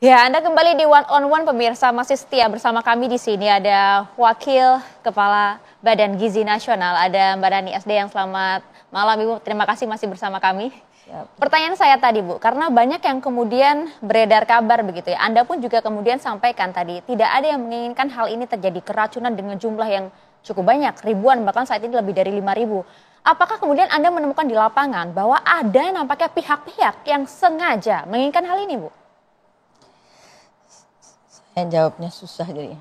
Ya, Anda kembali di One on One pemirsa, masih setia bersama kami di sini. Ada Wakil Kepala Badan Gizi Nasional, ada Mbak Dani SD yang selamat malam Ibu. Terima kasih masih bersama kami. Pertanyaan saya tadi Bu, karena banyak yang kemudian beredar kabar begitu ya. Anda pun juga kemudian sampaikan tadi, tidak ada yang menginginkan hal ini terjadi, keracunan dengan jumlah yang cukup banyak, ribuan, bahkan saat ini lebih dari 5.000. Apakah kemudian Anda menemukan di lapangan bahwa ada nampaknya pihak-pihak yang sengaja menginginkan hal ini Bu? Saya jawabnya susah jadi.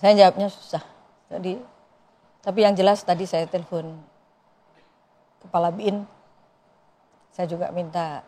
Saya jawabnya susah. Jadi, tapi yang jelas tadi saya telepon Kepala BIN. Saya juga minta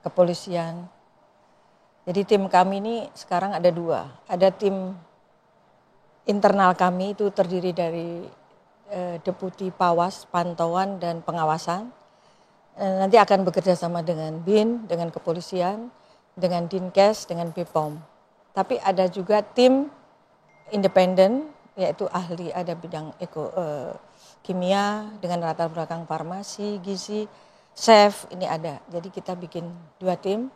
kepolisian. Jadi tim kami ini sekarang ada 2. Ada tim internal kami itu terdiri dari Deputi Pawas, Pantauan dan Pengawasan. Nanti akan bekerja sama dengan BIN, dengan kepolisian, dengan Dinkes, dengan BPOM. Tapi ada juga tim independen, yaitu ahli ada bidang kimia dengan latar belakang farmasi, gizi, chef, ini ada. Jadi kita bikin 2 tim.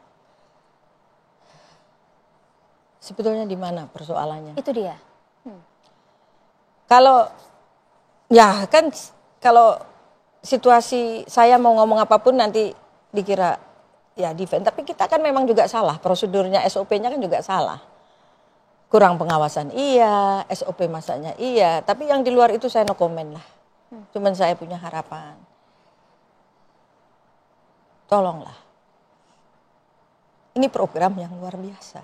Sebetulnya di mana persoalannya? Itu dia. Kalau situasi saya mau ngomong apapun nanti dikira ya defend, tapi kita kan memang juga salah, prosedurnya SOP-nya kan juga salah. Kurang pengawasan iya, SOP masaknya iya, tapi yang di luar itu saya no comment lah. Cuman saya punya harapan. Tolonglah. Ini program yang luar biasa.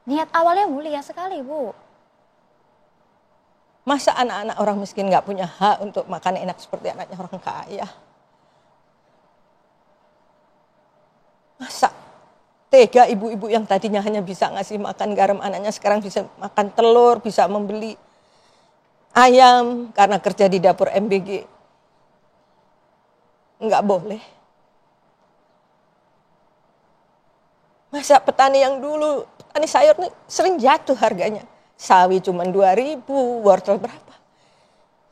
Niat awalnya mulia sekali Bu. Masa anak-anak orang miskin nggak punya hak untuk makan enak seperti anaknya orang kaya? Masa tega ibu-ibu yang tadinya hanya bisa ngasih makan garam anaknya sekarang bisa makan telur, bisa membeli ayam karena kerja di dapur MBG? Nggak boleh. Masa petani yang dulu, petani sayur nih sering jatuh harganya. Sawi cuma 2.000, wortel berapa.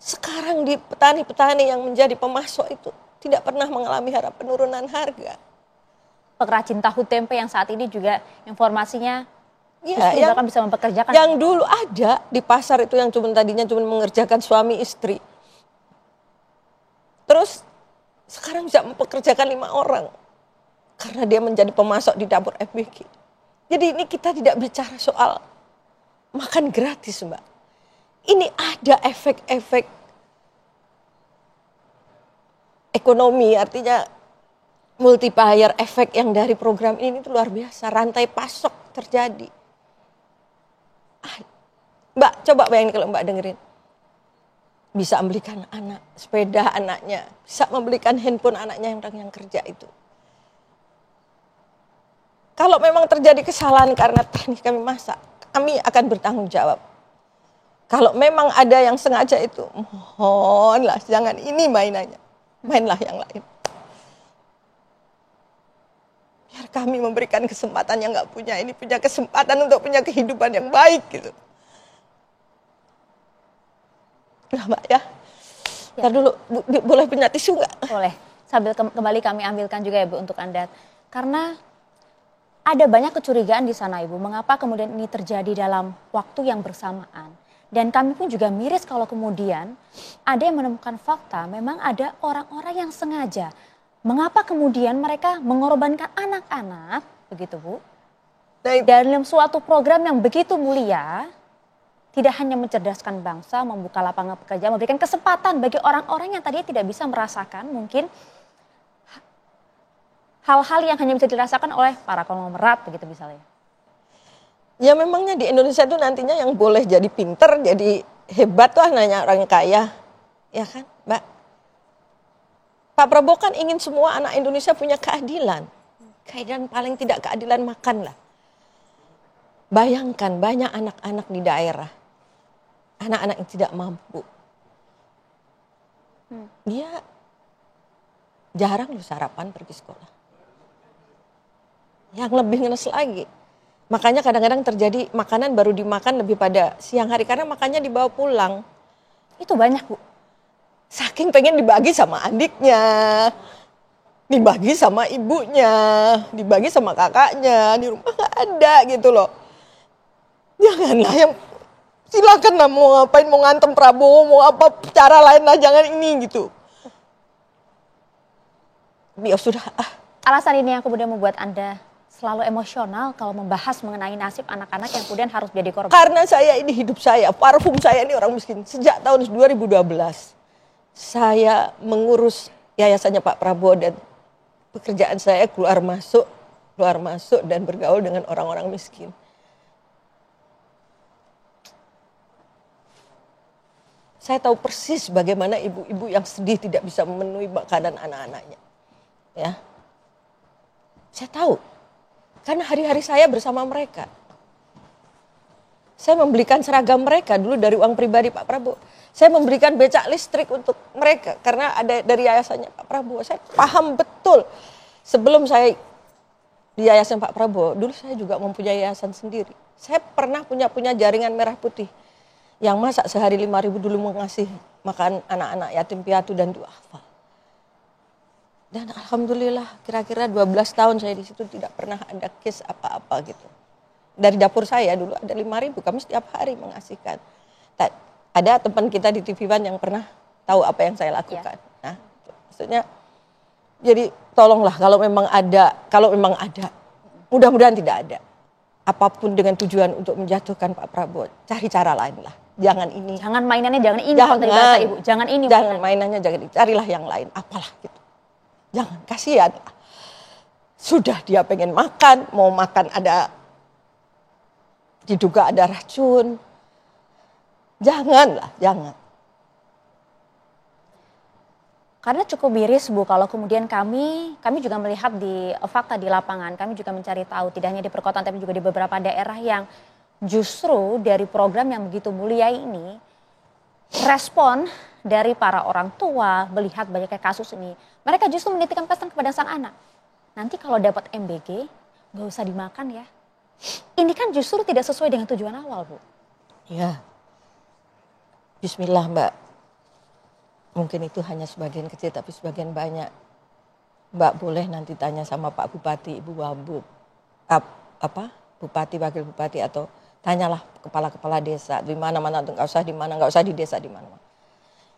Sekarang di petani-petani yang menjadi pemasok itu tidak pernah mengalami penurunan harga. Pengrajin tahu tempe yang saat ini juga informasinya ya, bahkan bisa mempekerjakan. Yang dulu ada di pasar itu yang tadinya cuma mengerjakan suami istri. Terus sekarang bisa mempekerjakan 5 orang. Karena dia menjadi pemasok di dapur FBG. Jadi ini kita tidak bicara soal makan gratis Mbak. Ini ada efek-efek ekonomi, artinya multiplier efek yang dari program ini itu luar biasa. Rantai pasok terjadi. Mbak coba bayangin kalau Mbak dengerin. Bisa membelikan anak, sepeda anaknya, bisa membelikan handphone anaknya yang kerja itu. Kalau memang terjadi kesalahan karena teknik kami masak, kami akan bertanggung jawab. Kalau memang ada yang sengaja itu, mohonlah jangan ini mainannya. Mainlah yang lain. Biar kami memberikan kesempatan yang nggak punya, ini punya kesempatan untuk punya kehidupan yang baik gitu. Nah Mbak ya. Ntar dulu, boleh punya tisu nggak? Boleh. Sambil kembali kami ambilkan juga ya Bu untuk Anda. Karena ada banyak kecurigaan di sana Ibu, mengapa kemudian ini terjadi dalam waktu yang bersamaan. Dan kami pun juga miris kalau kemudian ada yang menemukan fakta, memang ada orang-orang yang sengaja. Mengapa kemudian mereka mengorbankan anak-anak, begitu Bu. Dalam suatu program yang begitu mulia, tidak hanya mencerdaskan bangsa, membuka lapangan pekerjaan, memberikan kesempatan bagi orang-orang yang tadinya tidak bisa merasakan mungkin hal-hal yang hanya bisa dirasakan oleh para konglomerat begitu misalnya. Ya memangnya di Indonesia itu nantinya yang boleh jadi pinter, jadi hebat tuh nanya orang kaya. Ya kan Mbak? Pak Prabowo kan ingin semua anak Indonesia punya keadilan. Keadilan paling tidak keadilan makan lah. Bayangkan banyak anak-anak di daerah. Anak-anak yang tidak mampu. Dia jarang loh sarapan pergi sekolah. Yang lebih ngenes lagi. Makanya kadang-kadang terjadi makanan baru dimakan lebih pada siang hari karena makannya dibawa pulang. Itu banyak Bu. Saking pengen dibagi sama adiknya. dibagi sama ibunya, dibagi sama kakaknya, di rumah nggak ada gitu loh. Janganlah yang silakan lah mau ngapain, mau ngantem Prabowo, mau apa cara lain lah, jangan ini gitu. Ya sudah. Alasan ini yang kemudian membuat Anda selalu emosional kalau membahas mengenai nasib anak-anak yang kemudian harus jadi korban. Karena saya ini hidup saya, parfum saya ini orang miskin. Sejak tahun 2012 saya mengurus yayasannya Pak Prabowo dan pekerjaan saya keluar masuk dan bergaul dengan orang-orang miskin. Saya tahu persis bagaimana ibu-ibu yang sedih tidak bisa memenuhi makanan anak-anaknya. Ya. Saya tahu. Karena hari-hari saya bersama mereka. Saya membelikan seragam mereka dulu dari uang pribadi Pak Prabowo. Saya memberikan becak listrik untuk mereka karena ada dari yayasannya Pak Prabowo. Saya paham betul. Sebelum saya di yayasan Pak Prabowo, dulu saya juga mempunyai yayasan sendiri. Saya pernah punya jaringan merah putih yang masak sehari 5.000 dulu mengasih makan anak-anak yatim piatu dan duafa. Dan alhamdulillah kira-kira 12 tahun saya di situ tidak pernah ada case apa-apa gitu. Dari dapur saya dulu ada 5.000, kami setiap hari mengasihkan. Ada teman kita di TV One yang pernah tahu apa yang saya lakukan. Ya. Nah, maksudnya jadi tolonglah kalau memang ada, mudah-mudahan tidak ada. Apapun dengan tujuan untuk menjatuhkan Pak Prabowo, cari cara lain lah. Jangan ini. Jangan mainannya, jangan ini. Jangan, Ibu. Jangan ini. Jangan mainannya, jangan ini. Carilah yang lain, apalah gitu. Jangan, kasihan. Sudah dia pengen makan, mau makan ada, diduga ada racun. Janganlah, jangan. Karena cukup miris Bu, kalau kemudian kami juga melihat di fakta di lapangan, kami juga mencari tahu tidak hanya di perkotaan tapi juga di beberapa daerah yang justru dari program yang begitu mulia ini, respon dari para orang tua melihat banyaknya kasus ini, mereka justru menitipkan pesan kepada sang anak. Nanti kalau dapat MBG, gak usah dimakan ya. Ini kan justru tidak sesuai dengan tujuan awal Bu. Ya, bismillah Mbak. Mungkin itu hanya sebagian kecil tapi sebagian banyak. Mbak boleh nanti tanya sama Pak Bupati, Ibu Wabub, Bupati, Wakil Bupati atau tanyalah kepala-kepala desa di mana-mana, nggak usah di desa di mana.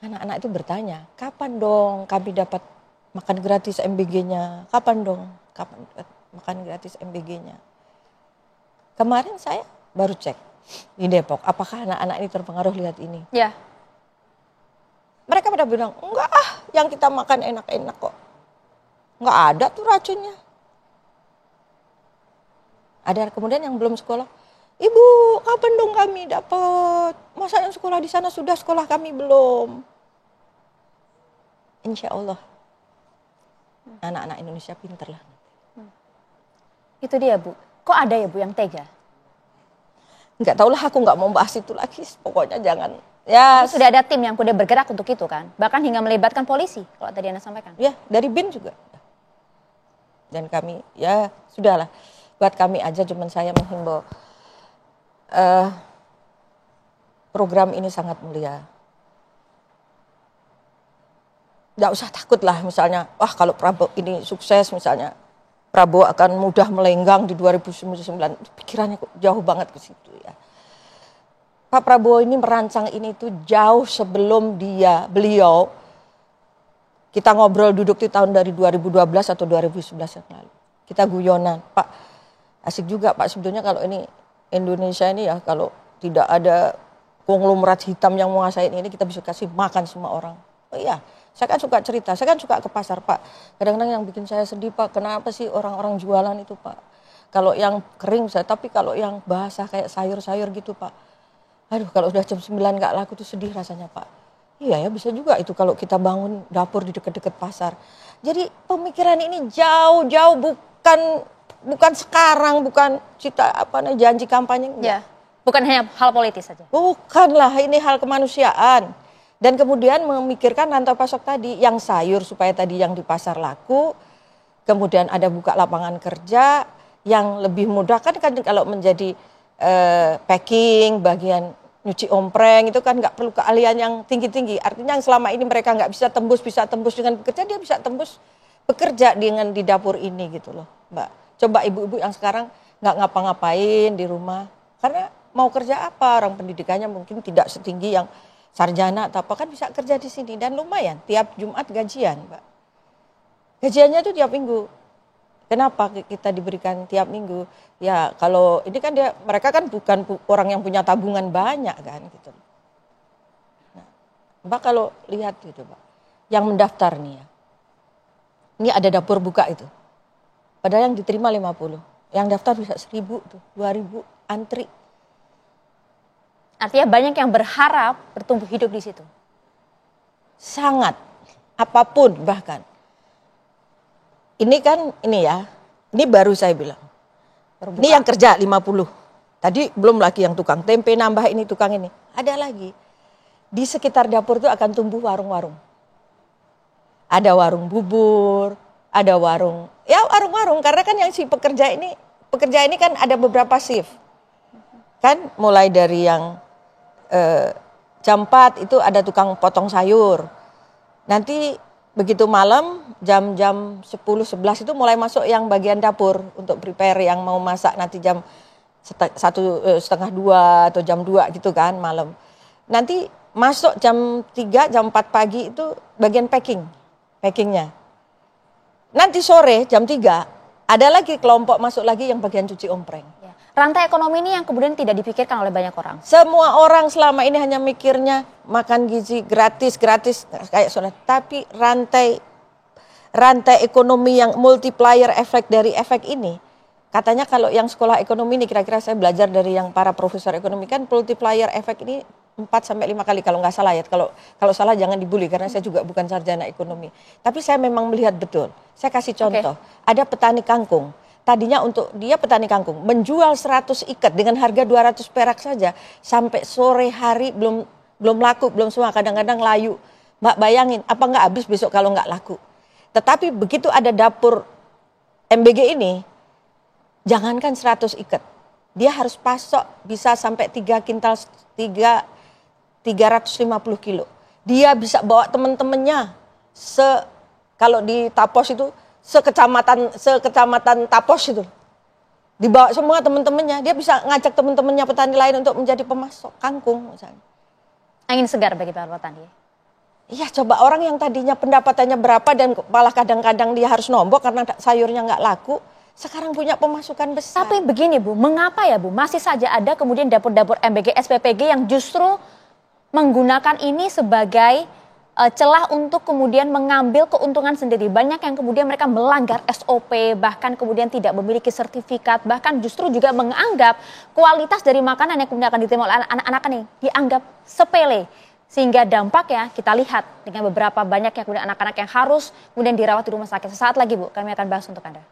Anak-anak itu bertanya, kapan dong kami dapat makan gratis MBG-nya? Kapan makan gratis MBG-nya? Kemarin saya baru cek di Depok, apakah anak-anak ini terpengaruh lihat ini? Ya. Mereka pada bilang, enggak yang kita makan enak-enak kok. Enggak ada tuh racunnya. Ada kemudian yang belum sekolah, Ibu kapan dong kami dapat? Masa yang sekolah di sana sudah, sekolah kami belum? Insya Allah anak-anak Indonesia pinter lah. Itu dia Bu, kok ada ya Bu yang tega? Enggak tahulah, aku enggak mau bahas itu lagi, pokoknya jangan. Ya, sudah ada tim yang sudah bergerak untuk itu kan, bahkan hingga melibatkan polisi kalau tadi Anda sampaikan. Ya, dari BIN juga. Dan kami, ya sudahlah, buat kami aja cuman saya menghimbau. Program ini sangat mulia. Nggak usah takut lah misalnya, wah kalau Prabowo ini sukses misalnya, Prabowo akan mudah melenggang di 2009, pikirannya kok jauh banget ke situ ya. Pak Prabowo ini merancang ini tuh jauh sebelum beliau, kita ngobrol duduk di tahun dari 2012 atau 2011 yang lalu. Kita guyonan, Pak asik juga Pak sebetulnya kalau ini Indonesia ini ya kalau tidak ada konglomerat hitam yang menguasai ini kita bisa kasih makan semua orang. Oh iya, saya kan suka cerita, saya kan suka ke pasar Pak. Kadang-kadang yang bikin saya sedih Pak, kenapa sih orang-orang jualan itu Pak? Kalau yang kering saya, tapi kalau yang basah kayak sayur-sayur gitu Pak. Aduh kalau udah jam 9 gak laku tuh sedih rasanya Pak. Iya ya bisa juga itu kalau kita bangun dapur di dekat-dekat pasar. Jadi pemikiran ini jauh-jauh bukan sekarang, bukan janji kampanye. Ya, bukan hanya hal politis saja. Bukanlah, ini hal kemanusiaan. Dan kemudian memikirkan rantai pasok tadi, yang sayur supaya tadi yang di pasar laku, kemudian ada buka lapangan kerja yang lebih mudah kan kalau menjadi packing, bagian nyuci ompreng itu kan nggak perlu keahlian yang tinggi-tinggi. Artinya yang selama ini mereka nggak bisa tembus dengan bekerja, dia bisa tembus bekerja dengan di dapur ini gitu loh, Mbak. Coba ibu-ibu yang sekarang nggak ngapa-ngapain di rumah, karena mau kerja apa, orang pendidikannya mungkin tidak setinggi yang sarjana atau apa, kan bisa kerja di sini dan lumayan tiap Jumat gajian, Mbak. Gajiannya tuh tiap minggu. Kenapa kita diberikan tiap minggu? Ya kalau ini kan mereka kan bukan orang yang punya tabungan banyak kan gitu. Nah, Mbak kalau lihat gitu, Mbak, yang mendaftar nih ya. Ini ada dapur buka itu. Padahal yang diterima 50. Yang daftar bisa 1.000 tuh, 2.000 antri. Artinya banyak yang berharap bertumbuh hidup di situ. Sangat. Apapun bahkan. Ini kan ini ya. Ini baru saya bilang. Berbuka. Ini yang kerja 50. Tadi belum lagi yang tukang tempe nambah ini, tukang ini. Ada lagi. Di sekitar dapur itu akan tumbuh warung-warung. Ada warung bubur, ada warung, ya warung-warung, karena kan yang si pekerja ini kan ada beberapa shift. Kan mulai dari yang jam 4 itu ada tukang potong sayur. Nanti begitu malam jam 10-11 itu mulai masuk yang bagian dapur untuk prepare yang mau masak nanti jam 1:30 atau jam 2 gitu kan malam. Nanti masuk jam 3, jam 4 pagi itu bagian packingnya. Nanti sore jam 3 ada lagi kelompok masuk lagi yang bagian cuci ompreng. Ya. Rantai ekonomi ini yang kemudian tidak dipikirkan oleh banyak orang. Semua orang selama ini hanya mikirnya makan gizi gratis kayak soalnya. Tapi rantai ekonomi yang multiplier efek dari efek ini, katanya kalau yang sekolah ekonomi ini kira-kira saya belajar dari yang para profesor ekonomi kan multiplier efek ini 4-5 kali kalau nggak salah ya. Kalau salah jangan dibully karena saya juga bukan sarjana ekonomi. Tapi saya memang melihat betul. Saya kasih contoh. Ada petani kangkung. Tadinya untuk dia petani kangkung menjual 100 ikat dengan harga 200 perak saja sampai sore hari belum laku, belum semua, kadang-kadang layu. Mbak bayangin apa nggak habis besok kalau nggak laku. Tetapi begitu ada dapur MBG ini, jangankan 100 ikat. Dia harus pasok bisa sampai 350 kilo. Dia bisa bawa teman-temannya kalau di Tapos itu sekecamatan Tapos itu. Dibawa semua teman-temannya, dia bisa ngajak teman-temannya petani lain untuk menjadi pemasok kangkung misalnya. Angin segar bagi para petani. Iya, coba orang yang tadinya pendapatannya berapa dan malah kadang-kadang dia harus nombok karena sayurnya nggak laku, sekarang punya pemasukan besar. Tapi begini Bu, mengapa ya Bu, masih saja ada kemudian dapur-dapur MBG, SPPG yang justru menggunakan ini sebagai celah untuk kemudian mengambil keuntungan sendiri. Banyak yang kemudian mereka melanggar SOP, bahkan kemudian tidak memiliki sertifikat, bahkan justru juga menganggap kualitas dari makanan yang kemudian akan diterima oleh anak-anak ini dianggap sepele. Sehingga dampaknya kita lihat dengan beberapa banyak yang kemudian anak-anak yang harus kemudian dirawat di rumah sakit. Sesaat lagi Bu, kami akan bahas untuk Anda.